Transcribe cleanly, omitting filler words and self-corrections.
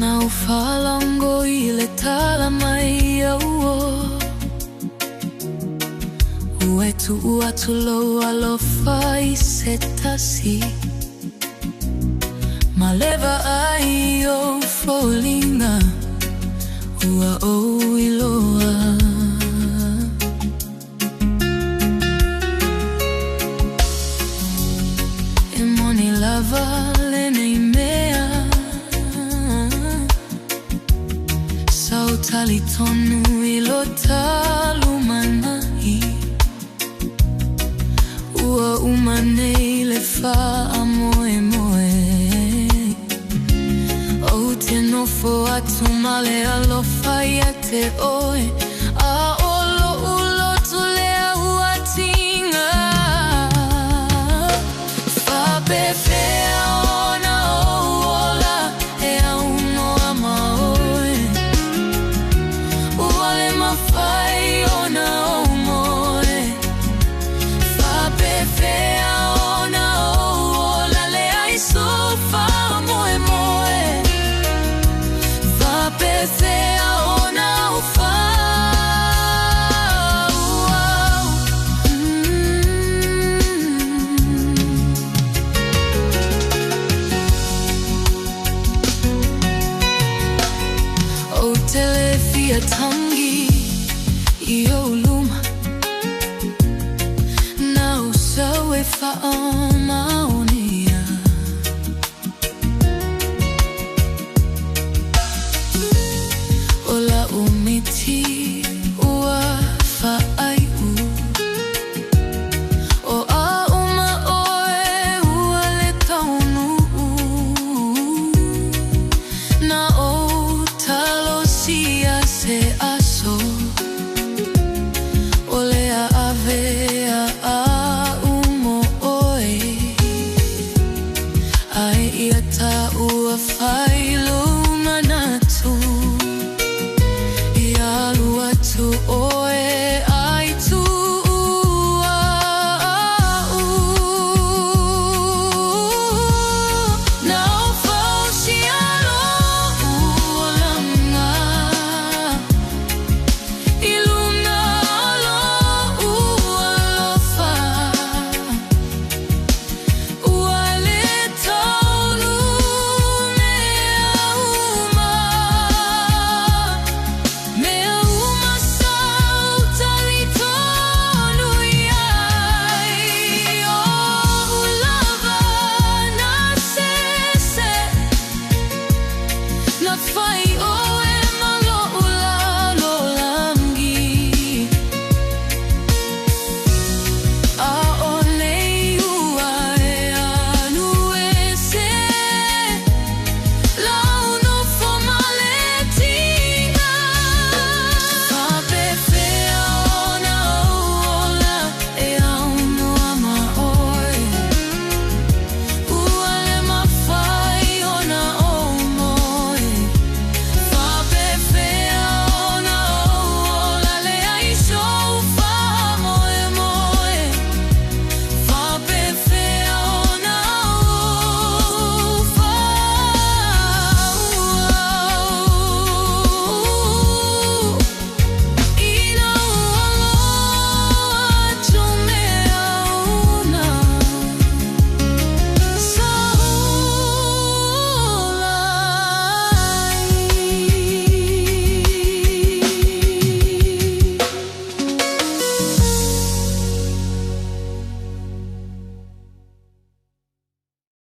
Ona Ou Falango ile tala mai o Uetu uatulo alofa I setasi Maleva ai o frolinga Ua o iloa Emoni lava lene mea Sautali tonu ilo talumanai Ua umane le fa amoe moe O te nofo atu male alofa ia te oe A olo ulotu lea uatinga Fa apefea Ona Ou Ola e auno amaoe Uale mawhai Ona Ou moe Fa apefea Ona Ou Ola le ai sofa moe moe Fa apefea Ona Ou Fa O telefia tangi I o luma Na o sawe fa o maonia Ola umiti ua fa ai u O a uma oe ua le taunu Na o talosia se aso Ole a avea a umo oe Ai ia ta ua fai